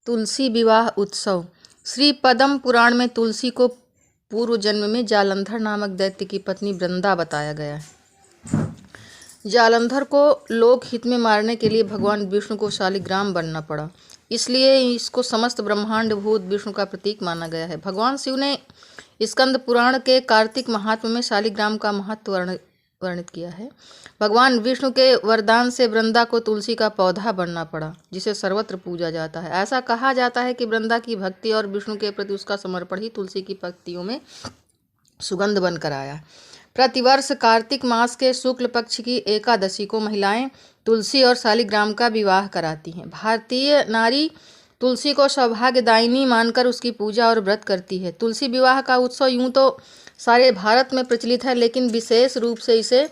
तुलसी विवाह उत्सव। श्री पद्म पुराण में तुलसी को पूर्व जन्म में जालंधर नामक दैत्य की पत्नी वृंदा बताया गया है। जालंधर को लोक हित में मारने के लिए भगवान विष्णु को शालिग्राम बनना पड़ा, इसलिए इसको समस्त ब्रह्मांड भूत विष्णु का प्रतीक माना गया है। भगवान शिव ने स्कंद पुराण के कार्तिक महात्म्य में शालिग्राम का महत्व वर्णित किया है। भगवान विष्णु के वरदान से वृंदा को तुलसी का पौधा बनना पड़ा, जिसे सर्वत्र पूजा जाता है। ऐसा कहा जाता है कि वृंदा की भक्ति और विष्णु के प्रति उसका समर्पण ही तुलसी की पत्तियों में सुगंध बनकर आया। प्रतिवर्ष कार्तिक मास के शुक्ल पक्ष की एकादशी को महिलाएं तुलसी और शालिग्राम का विवाह कराती हैं। भारतीय नारी तुलसी को सौभाग्यदायिनी मानकर उसकी पूजा और व्रत करती है। तुलसी विवाह का उत्सव यूं तो सारे भारत में प्रचलित है, लेकिन विशेष रूप से इसे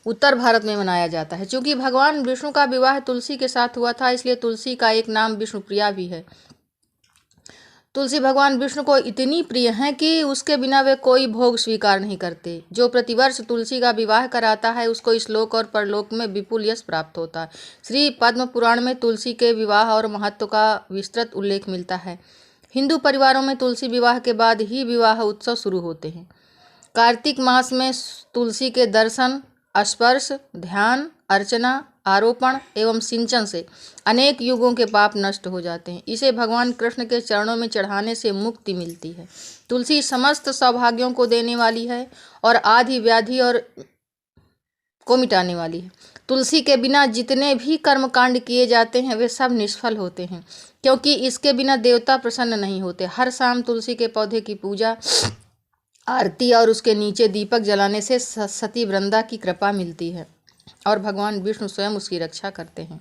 उत्तर भारत में मनाया जाता है। चूँकि भगवान विष्णु का विवाह तुलसी के साथ हुआ था, इसलिए तुलसी का एक नाम विष्णुप्रिया भी है। तुलसी भगवान विष्णु को इतनी प्रिय हैं कि उसके बिना वे कोई भोग स्वीकार नहीं करते। जो प्रतिवर्ष तुलसी का विवाह कराता है, उसको इस लोक और परलोक में विपुल यश प्राप्त होता है। श्री पद्म पुराण में तुलसी के विवाह और महत्व का विस्तृत उल्लेख मिलता है। हिंदू परिवारों में तुलसी विवाह के बाद ही विवाह उत्सव शुरू होते हैं। कार्तिक मास में तुलसी के दर्शन, स्पर्श, ध्यान, अर्चना, आरोपण एवं सिंचन से अनेक युगों के पाप नष्ट हो जाते हैं। इसे भगवान कृष्ण के चरणों में चढ़ाने से मुक्ति मिलती है। तुलसी समस्त सौभाग्यों को देने वाली है और आदि व्याधि और को मिटाने वाली है। तुलसी के बिना जितने भी कर्मकांड किए जाते हैं वे सब निष्फल होते हैं, क्योंकि इसके बिना देवता प्रसन्न नहीं होते। हर शाम तुलसी के पौधे की पूजा, आरती और उसके नीचे दीपक जलाने से सती वृंदा की कृपा मिलती है और भगवान विष्णु स्वयं उसकी रक्षा करते हैं।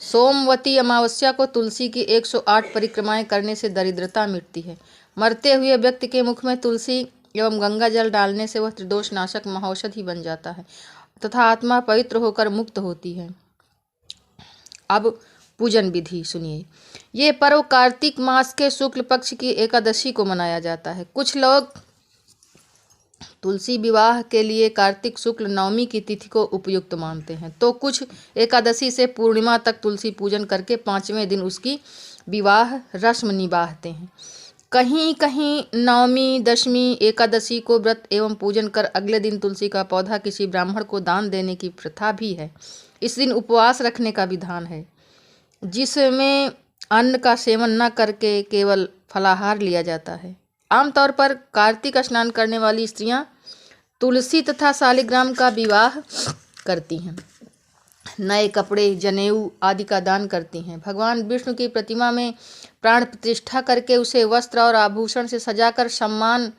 सोमवती अमावस्या को तुलसी की 108 परिक्रमाएं करने से दरिद्रता मिटती है। मरते हुए व्यक्ति के मुख में तुलसी एवं गंगा जल डालने से वह त्रिदोष नाशक महौषधि बन जाता है तथा आत्मा पवित्र होकर मुक्त होती है। अब पूजन विधि सुनिए। ये पर्व कार्तिक मास के शुक्ल पक्ष की एकादशी को मनाया जाता है। कुछ लोग तुलसी विवाह के लिए कार्तिक शुक्ल नवमी की तिथि को उपयुक्त मानते हैं, तो कुछ एकादशी से पूर्णिमा तक तुलसी पूजन करके 5वें दिन उसकी विवाह रस्म निभाते हैं। कहीं कहीं नवमी, दशमी, एकादशी को व्रत एवं पूजन कर अगले दिन तुलसी का पौधा किसी ब्राह्मण को दान देने की प्रथा भी है। इस दिन उपवास रखने का विधान है, जिसमें अन्न का सेवन न करके केवल फलाहार लिया जाता है। आमतौर पर कार्तिक स्नान करने वाली स्त्रियां तुलसी तथा शालिग्राम का विवाह करती हैं, नए कपड़े, जनेऊ आदि का दान करती हैं। भगवान विष्णु की प्रतिमा में प्राण प्रतिष्ठा करके उसे वस्त्र और आभूषण से सजाकर सम्मान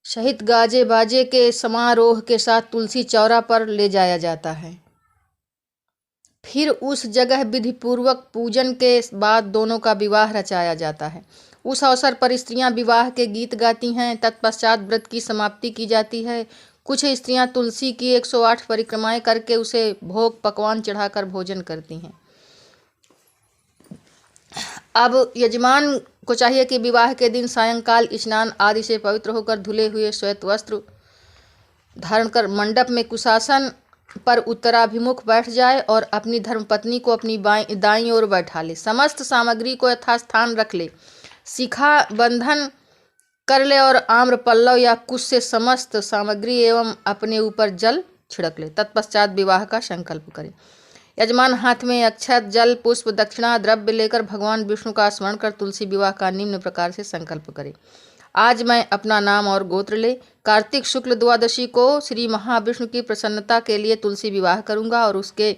सहित गाजे बाजे के समारोह के साथ तुलसी चौरा पर ले जाया जाता है। फिर उस जगह विधि पूर्वक पूजन के बाद दोनों का विवाह रचाया जाता है। उस अवसर पर स्त्रियां विवाह के गीत गाती हैं। तत्पश्चात व्रत की समाप्ति की जाती है। कुछ स्त्रियां तुलसी की 108 परिक्रमाएं करके उसे भोग पकवान चढ़ाकर भोजन करती हैं। अब यजमान को चाहिए कि विवाह के दिन सायंकाल स्नान आदि से पवित्र होकर धुले हुए श्वेत वस्त्र धारण कर मंडप में कुशासन पर उत्तराभिमुख बैठ जाए और अपनी धर्मपत्नी को अपनी दाईं ओर बैठा ले। समस्त सामग्री को यथास्थान रख ले। शिखा बंधन कर ले और आम्र पल्लव या कुश से समस्त सामग्री एवं अपने ऊपर जल छिड़क ले। तत्पश्चात विवाह का संकल्प करे। यजमान हाथ में अक्षत, जल, पुष्प, दक्षिणा द्रव्य लेकर भगवान विष्णु का स्मरण कर तुलसी विवाह का निम्न प्रकार से संकल्प करे। आज मैं अपना नाम और गोत्र ले कार्तिक शुक्ल द्वादशी को श्री महाविष्णु की प्रसन्नता के लिए तुलसी विवाह करूंगा और उसके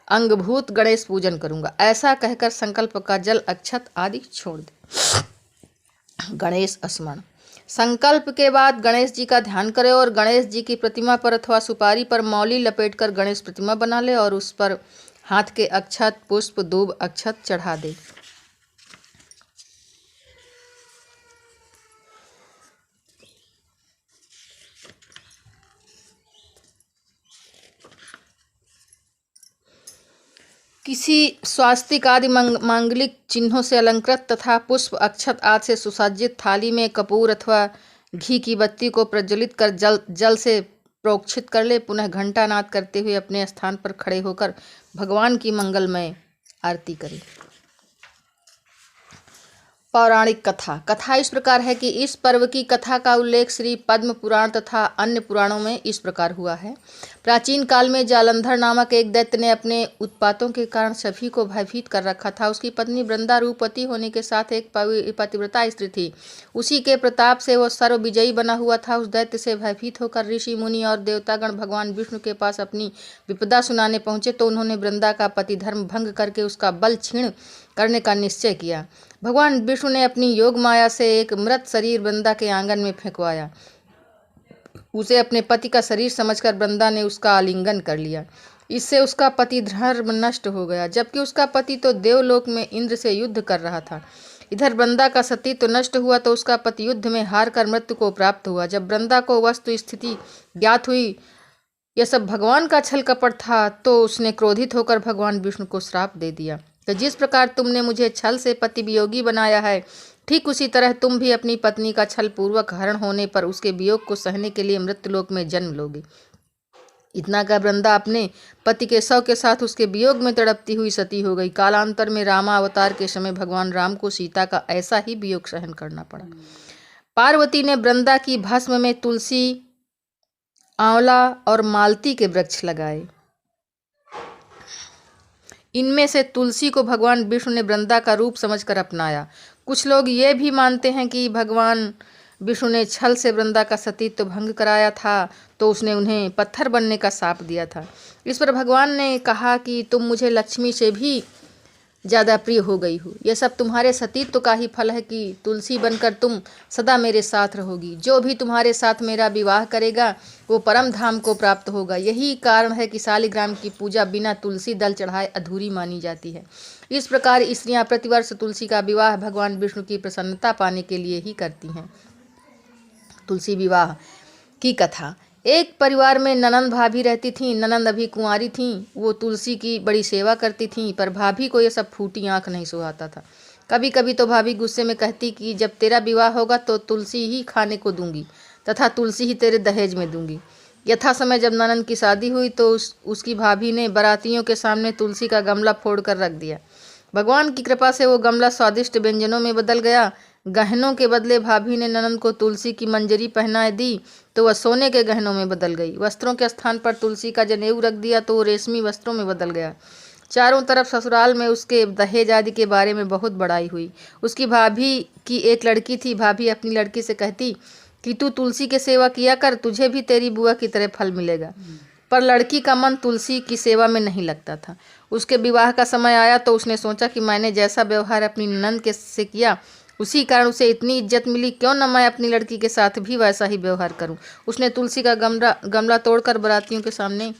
अंगभूत गणेश पूजन करूंगा। ऐसा कहकर संकल्प का जल, अक्षत आदि छोड़ दे। गणेश स्मरण। संकल्प के बाद गणेश जी का ध्यान करें और गणेश जी की प्रतिमा पर अथवा सुपारी पर मौली लपेटकर गणेश प्रतिमा बना ले और उस पर हाथ के अक्षत, पुष्प, दूब, अक्षत चढ़ा दे। किसी स्वास्तिक आदि मांगलिक चिन्हों से अलंकृत तथा पुष्प, अक्षत आदि से सुसज्जित थाली में कपूर अथवा घी की बत्ती को प्रज्वलित कर जल से प्रोक्षित कर ले। पुनः घंटानाद करते हुए अपने स्थान पर खड़े होकर भगवान की मंगलमय आरती करें। पौराणिक कथा। कथा इस प्रकार है कि इस पर्व की कथा का उल्लेख श्री पद्म पुराण तथा अन्य पुराणों में इस प्रकार हुआ है। प्राचीन काल में जालंधर नामक एक दैत्य ने अपने उत्पातों के कारण सभी को भयभीत कर रखा था। उसकी पत्नी वृंदा रूपवती होने के साथ एक पतिव्रता स्त्री थी। उसी के प्रताप से वह सर्व विजयी बना हुआ था। उस दैत्य से भयभीत होकर ऋषि मुनि और देवतागण भगवान विष्णु के पास अपनी विपदा सुनाने पहुंचे तो उन्होंने वृंदा का पति धर्म भंग करके उसका बल छीण करने का निश्चय किया। भगवान विष्णु ने अपनी योग माया से एक मृत शरीर वृंदा के आंगन में फेंकवाया। उसे अपने पति का शरीर समझकर वृंदा ने उसका आलिंगन कर लिया। इससे उसका पति धर्म नष्ट हो गया, जबकि उसका पति तो देवलोक में इंद्र से युद्ध कर रहा था। इधर वृंदा का सतीत्व नष्ट हुआ तो उसका पति युद्ध में हार कर मृत्यु को प्राप्त हुआ। जब वृंदा को वस्तु स्थिति ज्ञात हुई यह सब भगवान का छल कपट था तो उसने क्रोधित होकर भगवान विष्णु को श्राप दे दिया कि जिस प्रकार तुमने मुझे छल से पति वियोगी बनाया है, ठीक उसी तरह तुम भी अपनी पत्नी का छल पूर्वक हरण होने पर उसके वियोग को सहने के लिए मृत्युलोक में जन्म लोगे। इतना कर वृंदा अपने पति के शव के साथ उसके वियोग में तड़पती हुई सती हो गई। कालांतर में रामावतार के समय भगवान राम को सीता का ऐसा ही वियोग सहन करना पड़ा। पार्वती ने वृंदा की भस्म में तुलसी, आंवला और मालती के वृक्ष लगाए। इनमें से तुलसी को भगवान विष्णु ने वृंदा का रूप समझकर अपनाया। कुछ लोग ये भी मानते हैं कि भगवान विष्णु ने छल से वृंदा का सतीत्व भंग कराया था तो उसने उन्हें पत्थर बनने का शाप दिया था। इस पर भगवान ने कहा कि तुम मुझे लक्ष्मी से भी ज़्यादा प्रिय हो गई हो। यह सब तुम्हारे सतीत्व का ही फल है कि तुलसी बनकर तुम सदा मेरे साथ रहोगी। जो भी तुम्हारे साथ मेरा विवाह करेगा वो परम धाम को प्राप्त होगा। यही कारण है कि शालिग्राम की पूजा बिना तुलसी दल चढ़ाए अधूरी मानी जाती है। इस प्रकार स्त्रियां प्रतिवर्ष तुलसी का विवाह भगवान विष्णु की प्रसन्नता पाने के लिए ही करती हैं। तुलसी विवाह की कथा। एक परिवार में ननंद भाभी रहती थीं। ननंद अभी कुंवारी थीं। वो तुलसी की बड़ी सेवा करती थीं, पर भाभी को ये सब फूटी आंख नहीं सुहाता था। कभी कभी तो भाभी गुस्से में कहती कि जब तेरा विवाह होगा तो तुलसी ही खाने को दूंगी तथा तुलसी ही तेरे दहेज में दूंगी। यथा समय जब ननंद की शादी हुई तो उसकी भाभी ने बारातियों के सामने तुलसी का गमला फोड़ कर रख दिया। भगवान की कृपा से वो गमला स्वादिष्ट व्यंजनों में बदल गया। गहनों के बदले भाभी ने ननंद को तुलसी की मंजरी पहनाए दी तो वह सोने के गहनों में बदल गई। वस्त्रों के स्थान पर तुलसी का जनेऊ रख दिया तो वो रेशमी वस्त्रों में बदल गया। चारों तरफ ससुराल में उसके दहेज आदि के बारे में बहुत बड़ाई हुई। उसकी भाभी की एक लड़की थी। भाभी अपनी लड़की से कहती कि तू तुलसी की सेवा किया कर, तुझे भी तेरी बुआ की तरह फल मिलेगा। पर लड़की का मन तुलसी की सेवा में नहीं लगता था। उसके विवाह का समय आया तो उसने सोचा कि मैंने जैसा व्यवहार अपनी ननंद से किया उसी कारण उसे इतनी इज्जत मिली, क्यों न मैं अपनी लड़की के साथ भी वैसा ही व्यवहार करूं। उसने तुलसी का गमला तोड़कर बारातियों के सामने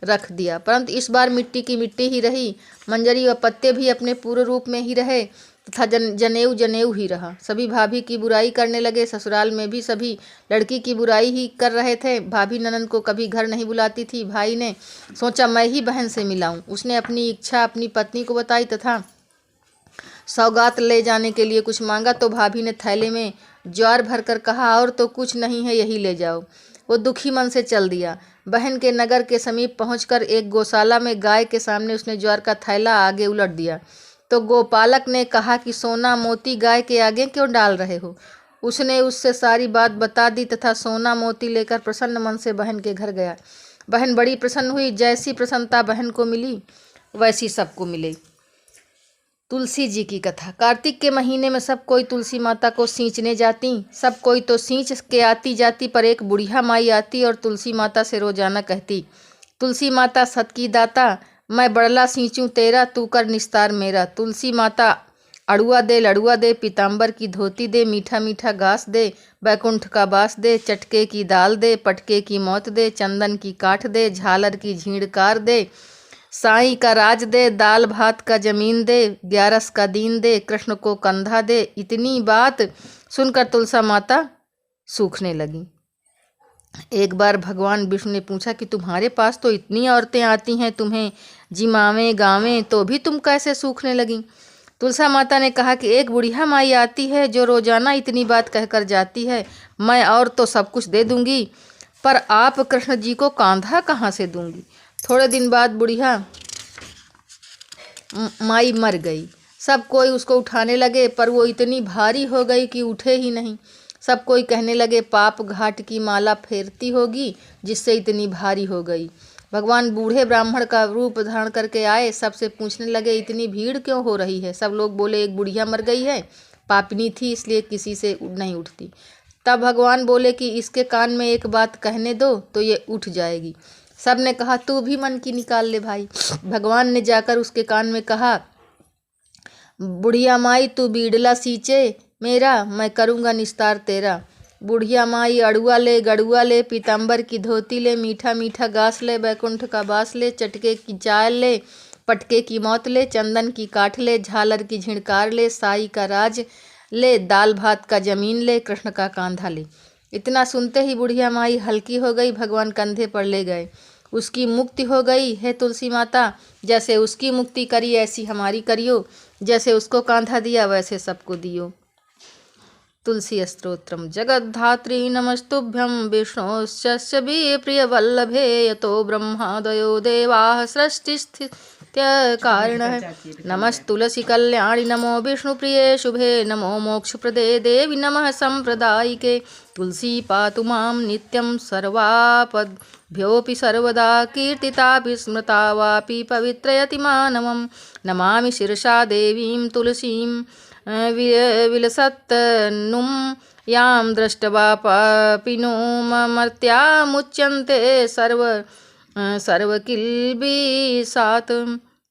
रख दिया, परंतु इस बार मिट्टी की मिट्टी ही रही। मंजरी व पत्ते भी अपने पूरे रूप में ही रहे तथा जनेऊ जनेऊ ही रहा। सभी भाभी की बुराई करने लगे। ससुराल में भी सभी लड़की की बुराई ही कर रहे थे। भाभी ननंद को कभी घर नहीं बुलाती थी। भाई ने सोचा मैं ही बहन से मिलाऊं। उसने अपनी इच्छा अपनी पत्नी को बताई तथा सौगात ले जाने के लिए कुछ मांगा तो भाभी ने थैले में ज्वार भरकर कहा और तो कुछ नहीं है, यही ले जाओ। वो दुखी मन से चल दिया। बहन के नगर के समीप पहुंचकर एक गौशाला में गाय के सामने उसने ज्वार का थैला आगे उलट दिया तो गोपालक ने कहा कि सोना मोती गाय के आगे क्यों डाल रहे हो। उसने उससे सारी बात बता दी तथा सोना मोती लेकर प्रसन्न मन से बहन के घर गया। बहन बड़ी प्रसन्न हुई। जैसी प्रसन्नता बहन को मिली वैसी सबको मिली। तुलसी जी की कथा। कार्तिक के महीने में सब कोई तुलसी माता को सींचने जाती। सब कोई तो सींच के आती जाती, पर एक बुढ़िया माई आती और तुलसी माता से रोजाना कहती, तुलसी माता सत की दाता, मैं बड़ला सींचूं तेरा, तू कर निस्तार मेरा। तुलसी माता अड़ुआ दे, लड़ुआ दे, पीताम्बर की धोती दे, मीठा मीठा घास दे, बैकुंठ का बास दे, चटके की दाल दे, पटके की मौत दे, चंदन की काठ दे, झालर की झींडकार दे, साईं का राज दे, दाल भात का जमीन दे, 11 का दीन दे, कृष्ण को कंधा दे। इतनी बात सुनकर तुलसा माता सूखने लगी। एक बार भगवान विष्णु ने पूछा कि तुम्हारे पास तो इतनी औरतें आती हैं तुम्हें जिमावें गावें, तो भी तुम कैसे सूखने लगी। तुलसा माता ने कहा कि एक बुढ़िया माई आती है जो रोजाना इतनी बात कहकर जाती है। मैं और तो सब कुछ दे दूंगी, पर आप कृष्ण जी को कांधा कहाँ से दूंगी। थोड़े दिन बाद बुढ़िया माई मर गई। सब कोई उसको उठाने लगे, पर वो इतनी भारी हो गई कि उठे ही नहीं। सब कोई कहने लगे, पाप घाट की माला फेरती होगी जिससे इतनी भारी हो गई। भगवान बूढ़े ब्राह्मण का रूप धारण करके आए, सबसे पूछने लगे, इतनी भीड़ क्यों हो रही है? सब लोग बोले, एक बुढ़िया मर गई है, पापिनी थी इसलिए किसी से नहीं उठती। तब भगवान बोले कि इसके कान में एक बात कहने दो तो ये उठ जाएगी। सब ने कहा, तू भी मन की निकाल ले भाई। भगवान ने जाकर उसके कान में कहा, बुढ़िया माई तू बीड़ला सींचे मेरा, मैं करूँगा निस्तार तेरा। बुढ़िया माई अड़ुआ ले, गड़ुआ ले, पीताम्बर की धोती ले, मीठा मीठा घास ले, बैकुंठ का बास ले, चटके की चाय ले, पटके की मौत ले, चंदन की काठ ले, झालर की झिड़कार ले, साई का राज ले, दाल भात का जमीन ले, कृष्ण का कांधा ले। इतना सुनते ही बुढ़िया माई हल्की हो गई, भगवान कंधे पर ले गए, उसकी मुक्ति हो गई। है तुलसी माता, जैसे उसकी मुक्ति करी ऐसी हमारी करियो, जैसे उसको कांधा दिया वैसे सबको दियो। तुलसी स्तोत्रम। जगद्धात्री नमस्तुभ्यं विष्णोश्च प्रिय वल्लभे, यतो ब्रह्मादयो देवाः सृष्टिस्थित्यकारिणः। नमस्तुलसी कल्याणि नमो विष्णुप्रिये शुभे, नमो मोक्षप्रदे देवी नमः सांप्रदायिके। तुलसी पातु मां नित्यं सर्वापद्भ्योऽपि सर्वदा, कीर्तितापि स्मृता वापि पवित्रयति मानवं। नमामि शिरसा देवीं तुलसीं विलसत्तनुं, यां दृष्ट्वा पापिनो मर्त्यामुच्यन्ते सर्वकिल्बिषात्।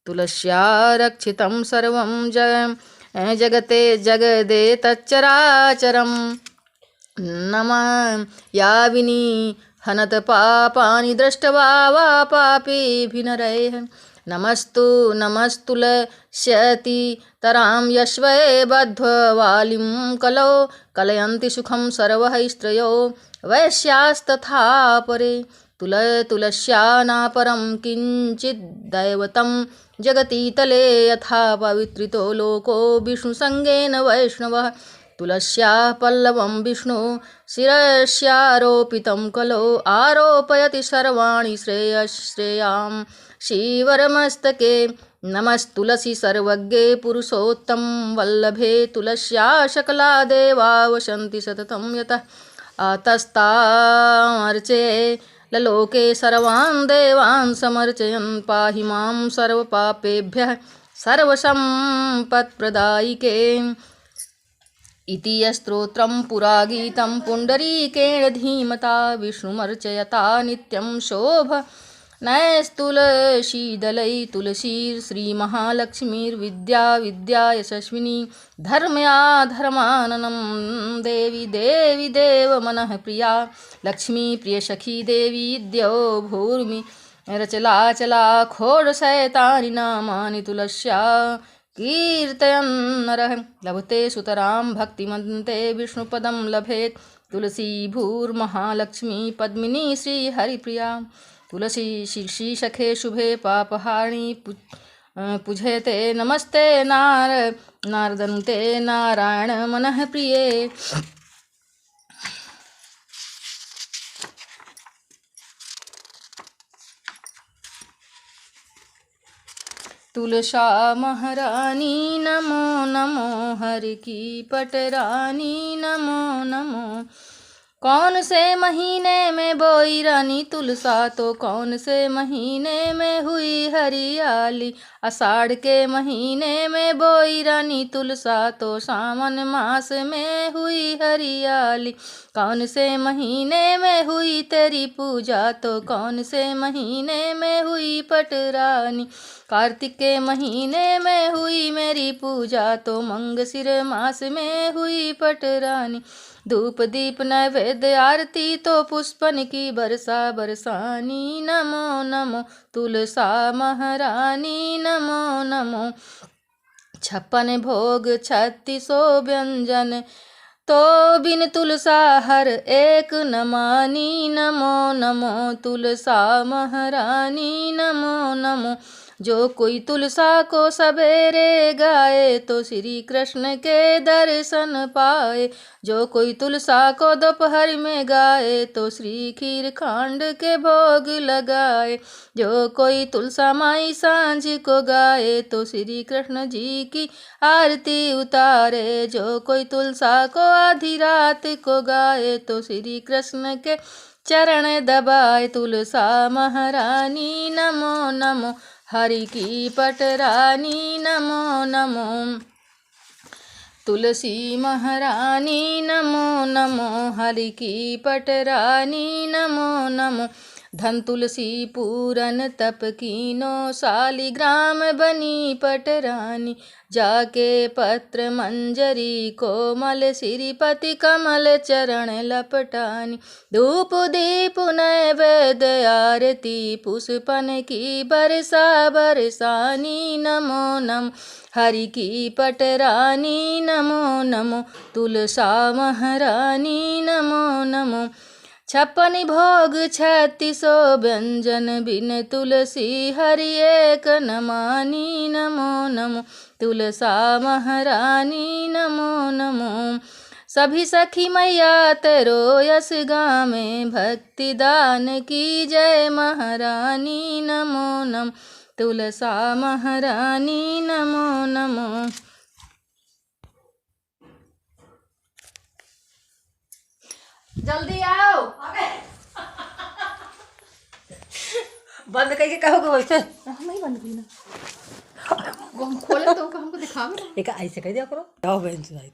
तुलस्या रक्षितं सर्वं जगते जगदेतच्चराचरं। नमः या विनिहनत पापानि दृष्ट्वा वा पापीभिनरैः। नमस्तु नमस्तुलस्यति तरां यश्वै बद्ध्वालिं कलौ, कलयन्ति सुखं सर्वः स्त्रयो वैश्यास्तथा परे। तुलस्या नापरं किञ्चिद्दैवतं जगति तले, यथा पवित्रितो लोको विष्णुसङ्गेन वैष्णवः। तुलस्या पल्लवं विष्णु शिरस्यारोपितं कलो, आरोपयति सर्वाणि श्रेयां शिवरमस्तके। नमस्तुलसी सर्वज्ञे पुरुषोत्तम वल्लभे, तुलस्या शकला देवा वसन्ति सततं यतः। आतस्तामर्चे ललोके सर्वान् देवान् समर्चयन्, पाहि मां सर्वपापेभ्यः सर्वसम्पत्प्रदायिके। इति स्तोत्रं पुरा गीतं पुण्डरीकेण धीमता, विष्णुमर्चयता नित्यं शोभनैस्तुलसीदलै। तुलसी श्रीमहालक्ष्मीर्विद्या विद्या यशस्विनी, धर्म्या धर्माननं देवी देवी देवमनः प्रिया। लक्ष्मी प्रियसखी देवी द्यौ भूर्मि रचलाचला, खोडशैतानि नामानि तुलस्या कीर्तयन् नरः। लभते सुतरां भक्तिमन्ते विष्णुपदं लभेत्, तुलसी भूर्महालक्ष्मी पद्मिनी श्रीहरिप्रिया। तुलसी शीर्षिसखे शुभे पापहारिणी पूजयते, नमस्ते नारदनुते नारायण मनः प्रिये। तुलसा महारानी नमो नमो, हरि की पटरानी नमो नमो। कौन से महीने में बोई रानी तुलसा, तो कौन से महीने में हुई हरियाली। आषाढ़ के महीने में बोई रानी तुलसा, तो सावन मास में हुई हरियाली। कौन से महीने में हुई तेरी पूजा, तो कौन से महीने में हुई पटरानी। कार्तिक के महीने में हुई मेरी पूजा, तो मंगशिर मास में हुई पटरानी। धूप दीप नैवेद्य आरती, तो पुष्पन की बरसा बरसानी। नमो नमो तुलसा महारानी नमो नमो। 56 भोग 3600 व्यंजन, तो बिन तुलसा हर एक न मानी। नमो नमो तुलसा महारानी नमो नमो। जो कोई तुलसा को सवेरे गाए तो श्री कृष्ण के दर्शन पाए। जो कोई तुलसा को दोपहर में गाए तो श्री खीर खांड के भोग लगाए। जो कोई तुलसा माई सांझ को गाए तो श्री कृष्ण जी की आरती उतारे। जो कोई तुलसा को आधी रात को गाए तो श्री कृष्ण के चरण दबाए। तुलसा महारानी नमो नमो, हरि की पटरानी नमो नमो। तुलसी महारानी नमो नमो, हरि की पटरानी नमो नमो। धन तुलसी पूरन तप कीनो, शालिग्राम बनी पटरानी। जाके पत्र मंजरी कोमल, श्रीपति कमल चरण लपटानी। धूप दीप नैवेद्य आरती, पुष्पन की बरसा बरसानी नमो नमो, हरि की पटरानी नमो नमो। तुलसा महारानी नमो नमो। 56 भोग 36 व्यंजन, बिन तुलसी हरि एक न मानी नमो नमो। तुलसा महारानी नमो नमो। सभी सखी मैया तेरो यश गावें, भक्ति दान की जय महारानी नमो नमो। तुलसा महारानी नमो नमो। जल्दी आओ। बंद करके कहोगे वैसे? हम नहीं बंद की ना, वो हम खोले तो हमको दिखाओ। एक ऐसे कह दिया करो। जाओ बहन सुनाई।